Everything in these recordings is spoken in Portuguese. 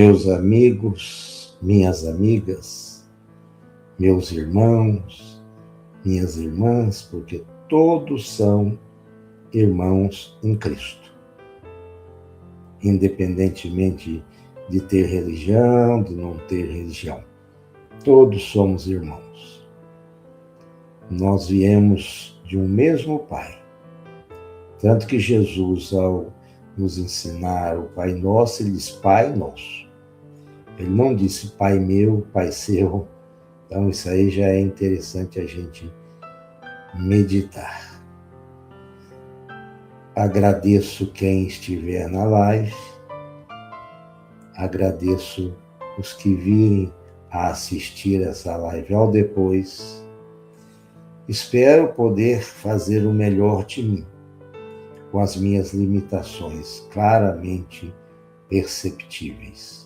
meus amigos, minhas amigas, meus irmãos, minhas irmãs, porque todos são irmãos em Cristo. Independentemente de ter religião, de não ter religião. Todos somos irmãos. Nós viemos de um mesmo Pai. Tanto que Jesus, ao nos ensinar o Pai Nosso, ele diz Pai Nosso. Ele não disse Pai meu, Pai seu. Então isso aí já é interessante a gente meditar. Agradeço quem estiver na live. Agradeço os que virem a assistir essa live ao depois. Espero poder fazer o melhor de mim, com as minhas limitações claramente perceptíveis.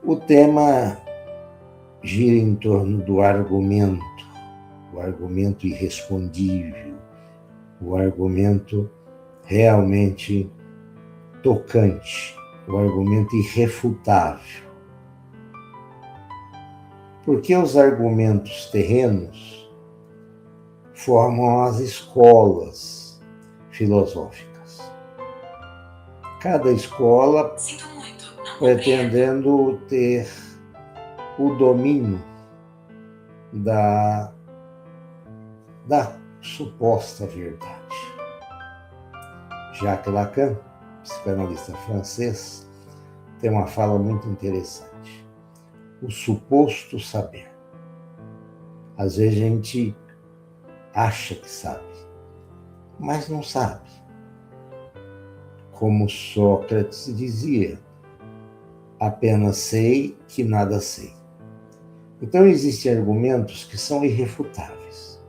O tema gira em torno do argumento, o argumento irrespondível, o argumento realmente tocante, o argumento irrefutável. Porque os argumentos terrenos formam as escolas filosóficas. Cada escola pretendendo ter o domínio da suposta verdade. Jacques Lacan, psicanalista francês, tem uma fala muito interessante. O suposto saber. Às vezes a gente acha que sabe, mas não sabe. Como Sócrates dizia, apenas sei que nada sei. Então existem argumentos que são irrefutáveis.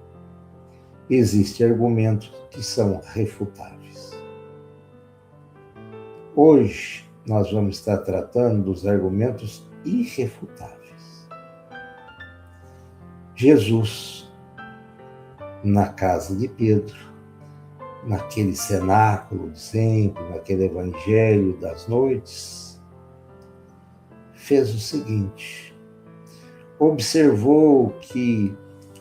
Existem argumentos que são refutáveis. Hoje nós vamos estar tratando dos argumentos irrefutáveis. Jesus, na casa de Pedro, naquele cenáculo de sempre, naquele evangelho das noites, fez o seguinte: observou que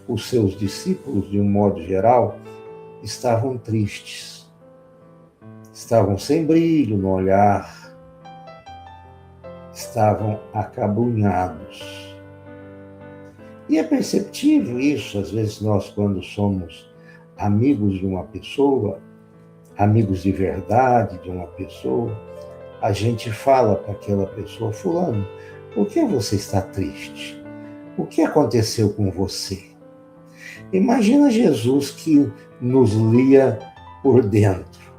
os seus discípulos, de um modo geral, estavam tristes, estavam sem brilho no olhar, estavam acabrunhados. E é perceptível isso, às vezes nós, quando somos amigos de uma pessoa, amigos de verdade de uma pessoa, a gente fala para aquela pessoa, fulano, por que você está triste? O que aconteceu com você? Imagina Jesus que nos lia por dentro,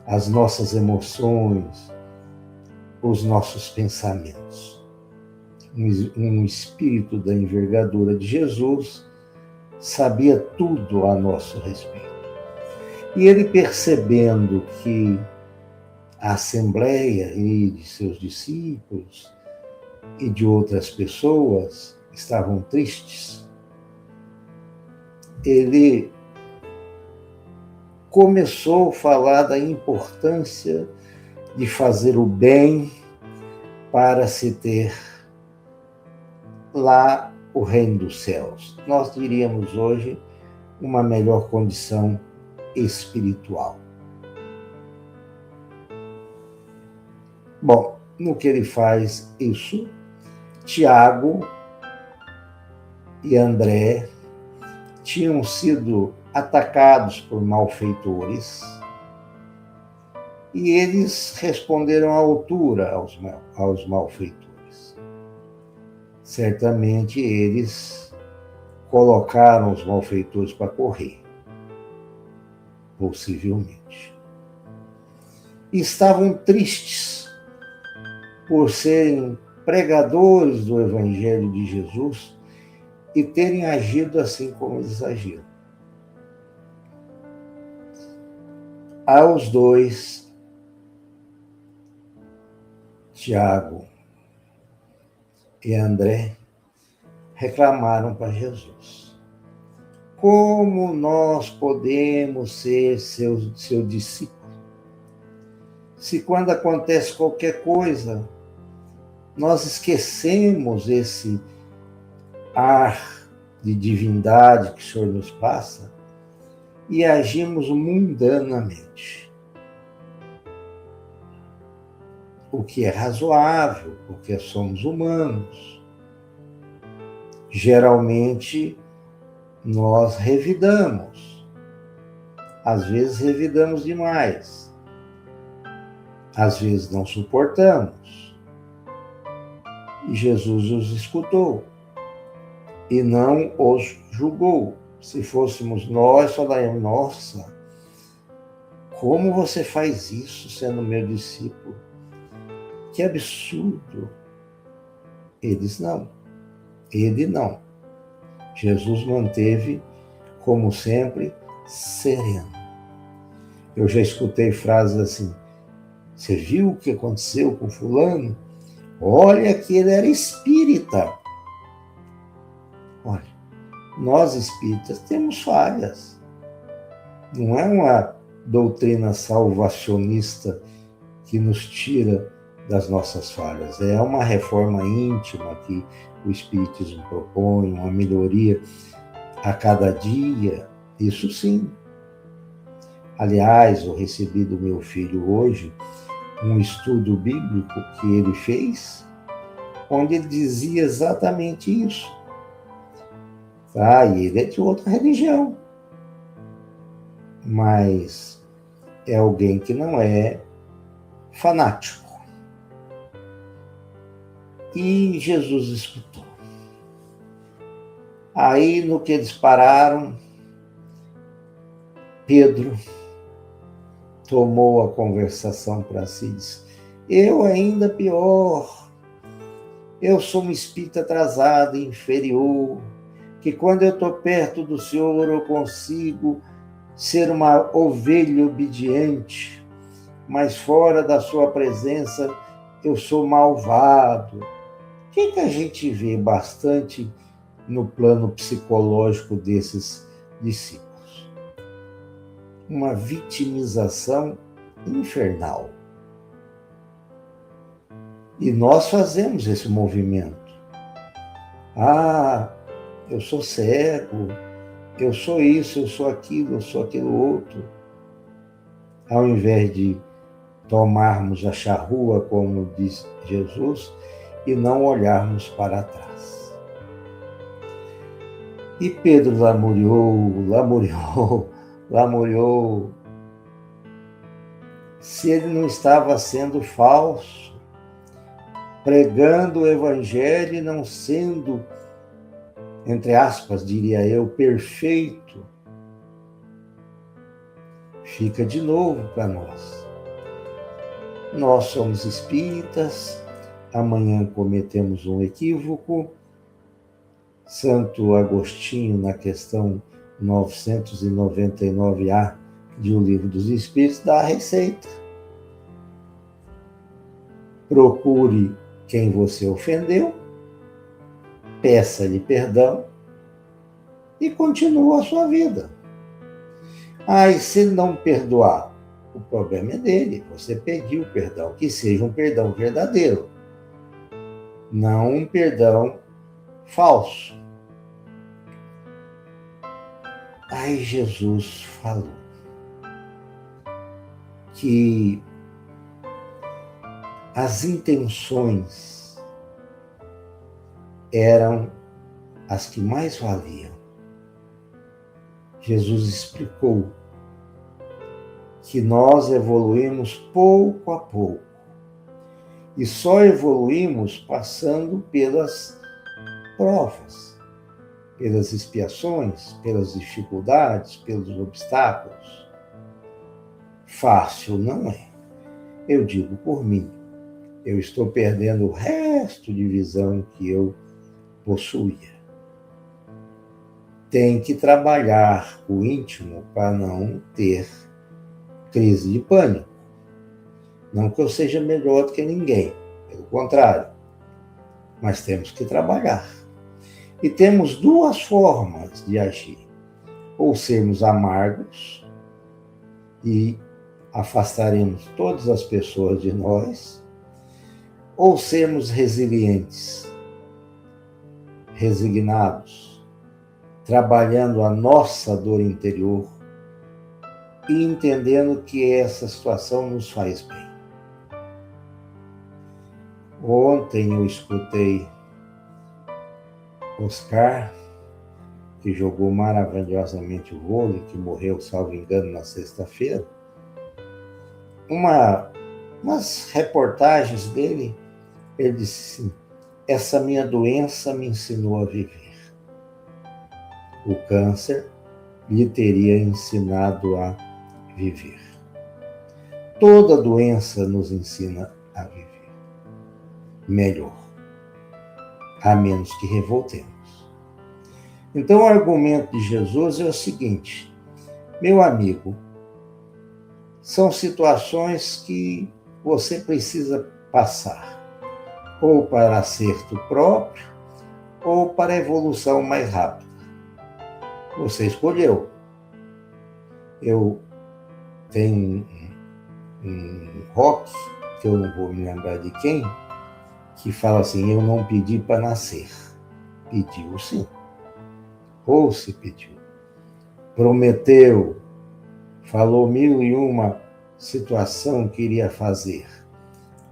as nossas emoções, os nossos pensamentos. Um espírito da envergadura de Jesus sabia tudo a nosso respeito. E ele, percebendo que a assembleia e de seus discípulos e de outras pessoas estavam tristes, ele começou a falar da importância de fazer o bem para se ter lá o reino dos céus. Nós diríamos hoje uma melhor condição espiritual. Bom, no que ele faz isso, Tiago e André tinham sido atacados por malfeitores e eles responderam à altura aos malfeitores. Certamente eles colocaram os malfeitores para correr, possivelmente. E estavam tristes por serem pregadores do Evangelho de Jesus e terem agido assim como eles agiram. Aos dois, Tiago e André, reclamaram para Jesus: como nós podemos ser seu discípulo Se quando acontece qualquer coisa, nós esquecemos esse ar de divindade que o Senhor nos passa e agimos mundanamente. O que é razoável, porque somos humanos. Geralmente, nós revidamos. Às vezes, revidamos demais. Às vezes, não suportamos. E Jesus os escutou e não os julgou. Se fôssemos nós, falaríamos: nossa, como você faz isso sendo meu discípulo? Que absurdo! Eles não. Ele não. Jesus manteve, como sempre, sereno. Eu já escutei frases assim: você viu o que aconteceu com fulano? Olha que ele era espírita. Olha, nós espíritas temos falhas. Não é uma doutrina salvacionista que nos tira das nossas falhas. É uma reforma íntima que o Espiritismo propõe, uma melhoria a cada dia. Isso sim. Aliás, eu recebi do meu filho hoje um estudo bíblico que ele fez, onde ele dizia exatamente isso. E ele é de outra religião, mas é alguém que não é fanático. E Jesus escutou. Aí, no que eles pararam, Pedro tomou a conversação para si e disse: eu ainda pior, eu sou um espírito atrasado, inferior, que quando eu estou perto do Senhor eu consigo ser uma ovelha obediente, mas fora da sua presença eu sou malvado. O que a gente vê bastante no plano psicológico desses discípulos? Uma vitimização infernal. E nós fazemos esse movimento. Eu sou cego, eu sou isso, eu sou aquilo outro. Ao invés de tomarmos a charrua, como diz Jesus, e não olharmos para trás. E Pedro lamuriou. Se ele não estava sendo falso, pregando o evangelho e não sendo, entre aspas, diria eu, perfeito, fica de novo para nós. Nós somos espíritas, amanhã cometemos um equívoco. Santo Agostinho, na questão 999A de O Livro dos Espíritos, dá a receita. Procure quem você ofendeu, peça-lhe perdão e continua a sua vida. E se ele não perdoar, o problema é dele. Você pediu perdão, que seja um perdão verdadeiro, não um perdão falso. Aí Jesus falou que as intenções eram as que mais valiam. Jesus explicou que nós evoluímos pouco a pouco e só evoluímos passando pelas provas, pelas expiações, pelas dificuldades, pelos obstáculos. Fácil não é. Eu digo por mim, eu estou perdendo o resto de visão que eu possuía. Tem que trabalhar o íntimo para não ter crise de pânico. Não que eu seja melhor do que ninguém, pelo contrário. Mas temos que trabalhar. E temos duas formas de agir. Ou sermos amargos e afastaremos todas as pessoas de nós, ou sermos resilientes, resignados, trabalhando a nossa dor interior e entendendo que essa situação nos faz bem. Ontem eu escutei Oscar, que jogou maravilhosamente o vôlei, que morreu, salvo engano, na sexta-feira. Umas reportagens dele, ele disse assim: essa minha doença me ensinou a viver. O câncer lhe teria ensinado a viver. Toda doença nos ensina a viver melhor, a menos que revoltemos. Então, o argumento de Jesus é o seguinte: meu amigo, são situações que você precisa passar, ou para acerto próprio, ou para evolução mais rápida. Você escolheu. Eu tenho um rock, que eu não vou me lembrar de quem, que fala assim: eu não pedi para nascer. Pediu sim. Ou se pediu. Prometeu, falou 1001 situação que iria fazer.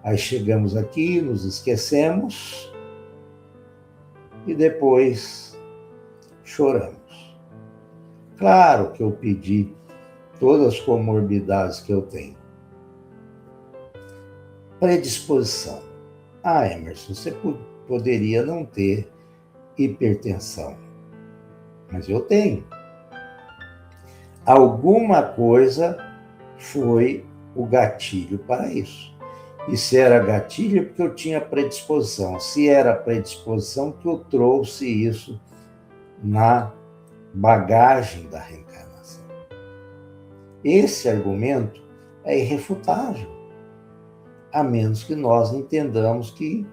Aí chegamos aqui, nos esquecemos e depois choramos. Claro que eu pedi todas as comorbidades que eu tenho. Predisposição. Ah, Emerson, você poderia não ter hipertensão, mas eu tenho. Alguma coisa foi o gatilho para isso. E se era gatilho, é porque eu tinha predisposição. Se era predisposição, que eu trouxe isso na bagagem da reencarnação. Esse argumento é irrefutável, a menos que nós entendamos que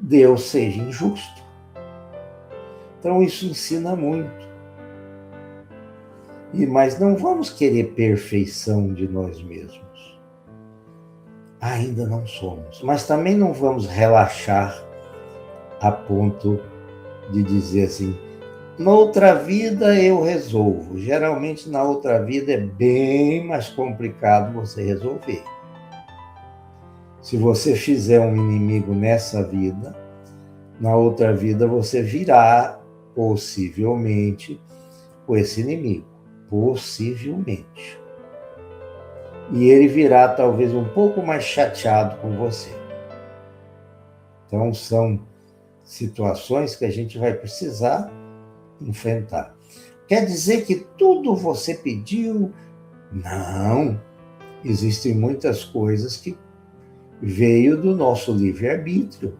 Deus seja injusto. Então, isso ensina muito. Mas não vamos querer perfeição de nós mesmos. Ainda não somos. Mas também não vamos relaxar a ponto de dizer assim: na outra vida eu resolvo. Geralmente, na outra vida é bem mais complicado você resolver. Se você fizer um inimigo nessa vida, na outra vida você virá, possivelmente, com esse inimigo. Possivelmente. E ele virá talvez um pouco mais chateado com você. Então, são situações que a gente vai precisar enfrentar. Quer dizer que tudo você pediu? Não. Existem muitas coisas que veio do nosso livre-arbítrio,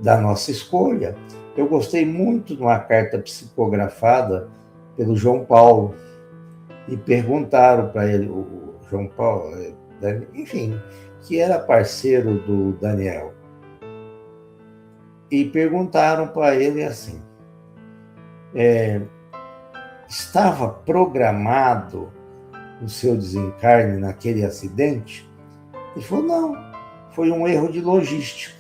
da nossa escolha. Eu gostei muito de uma carta psicografada pelo João Paulo, e perguntaram para ele, o João Paulo, enfim, que era parceiro do Daniel, e perguntaram para ele assim: estava programado o seu desencarne naquele acidente? Ele falou: não, foi um erro de logística.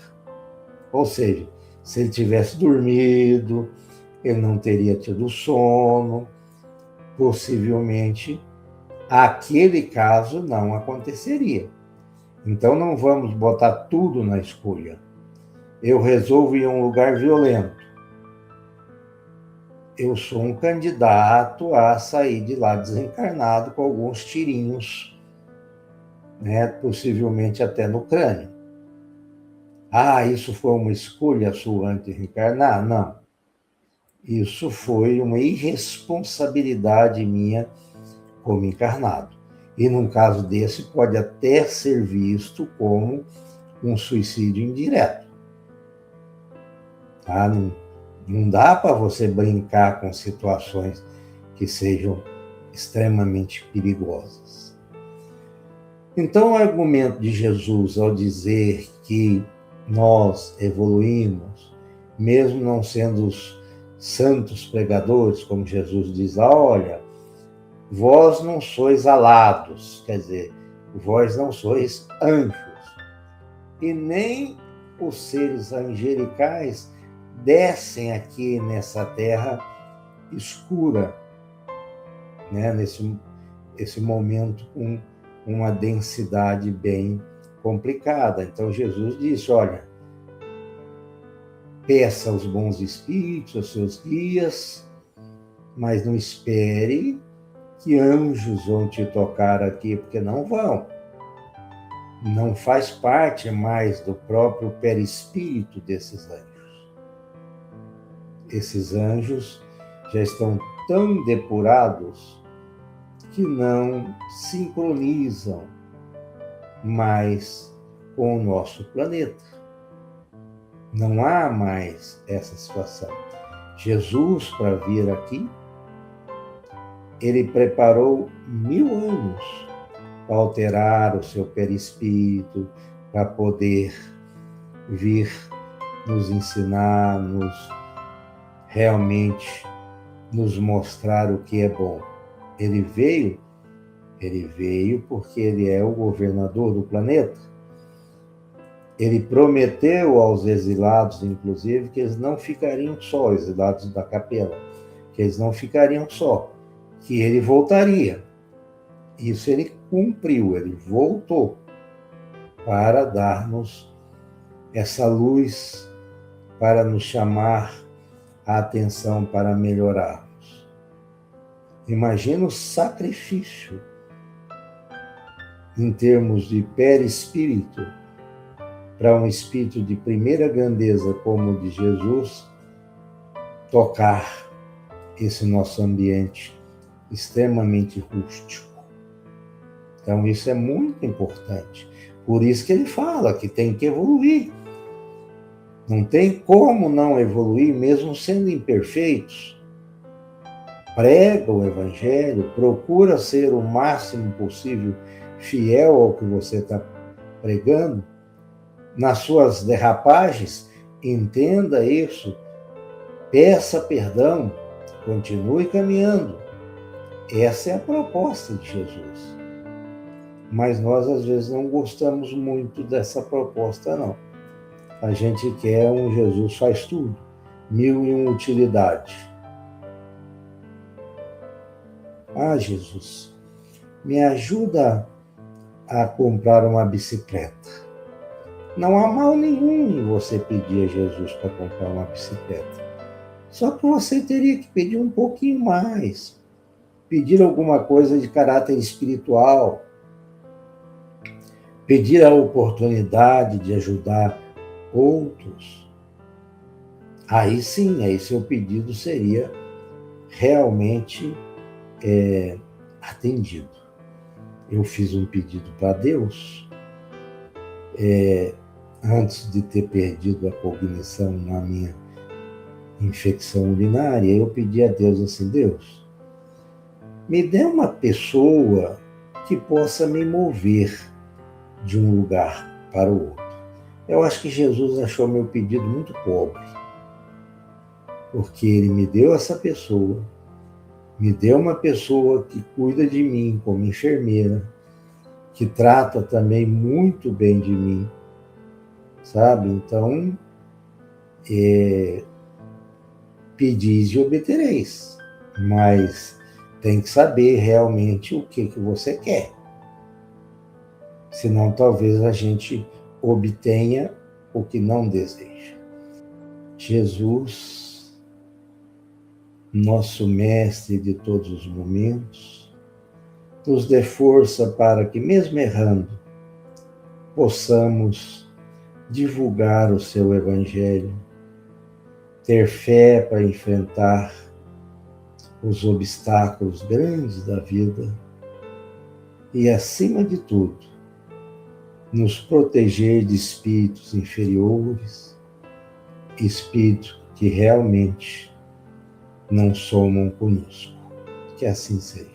Ou seja, se ele tivesse dormido, ele não teria tido sono, possivelmente aquele caso não aconteceria. Então não vamos botar tudo na escolha. Eu resolvo ir a um lugar violento. Eu sou um candidato a sair de lá desencarnado com alguns tirinhos, né, possivelmente até no crânio. Ah, isso foi uma escolha sua antes de reencarnar? Não. Isso foi uma irresponsabilidade minha como encarnado. E num caso desse, pode até ser visto como um suicídio indireto. Tá? Não dá para você brincar com situações que sejam extremamente perigosas. Então, o argumento de Jesus ao dizer que nós evoluímos, mesmo não sendo os santos pregadores, como Jesus diz: olha, vós não sois alados, quer dizer, vós não sois anjos, e nem os seres angelicais descem aqui nessa terra escura, né? Esse momento com uma densidade bem complicada. Então Jesus disse, olha, peça aos bons espíritos, aos seus guias, mas não espere que anjos vão te tocar aqui, porque não vão. Não faz parte mais do próprio perispírito desses anjos. Esses anjos já estão tão depurados que não sincronizam mais com o nosso planeta. Não há mais essa situação. Jesus, para vir aqui, ele preparou 1000 anos para alterar o seu perispírito, para poder vir nos ensinar, realmente nos mostrar o que é bom. Ele veio porque ele é o governador do planeta. Ele prometeu aos exilados, inclusive, que eles não ficariam só, exilados da capela, que eles não ficariam só, que ele voltaria. Isso ele cumpriu, ele voltou para dar-nos essa luz, para nos chamar a atenção para melhorarmos. Imagina o sacrifício em termos de perispírito para um espírito de primeira grandeza como o de Jesus tocar esse nosso ambiente extremamente rústico. Então isso é muito importante. Por isso que ele fala que tem que evoluir. Não tem como não evoluir, mesmo sendo imperfeitos. Prega o Evangelho, procura ser o máximo possível fiel ao que você está pregando. Nas suas derrapagens, entenda isso, peça perdão, continue caminhando. Essa é a proposta de Jesus. Mas nós, às vezes, não gostamos muito dessa proposta, não. A gente quer um Jesus faz tudo, 1001 utilidade. Ah, Jesus, me ajuda a comprar uma bicicleta. Não há mal nenhum em você pedir a Jesus para comprar uma bicicleta. Só que você teria que pedir um pouquinho mais. Pedir alguma coisa de caráter espiritual. Pedir a oportunidade de ajudar outros. Aí sim, aí seu pedido seria realmente atendido. Eu fiz um pedido para Deus, antes de ter perdido a cognição na minha infecção urinária, eu pedi a Deus assim, Deus, me dê uma pessoa que possa me mover de um lugar para o outro. Eu acho que Jesus achou meu pedido muito pobre, porque ele me deu essa pessoa, me deu uma pessoa que cuida de mim como enfermeira, que trata também muito bem de mim, sabe? Então, pedis e obtereis, mas tem que saber realmente o que você quer. Senão, talvez a gente obtenha o que não deseja. Jesus, nosso mestre de todos os momentos, nos dê força para que, mesmo errando, possamos divulgar o seu Evangelho, ter fé para enfrentar os obstáculos grandes da vida e, acima de tudo, nos proteger de espíritos inferiores, espíritos que realmente não somam conosco. Que assim seja.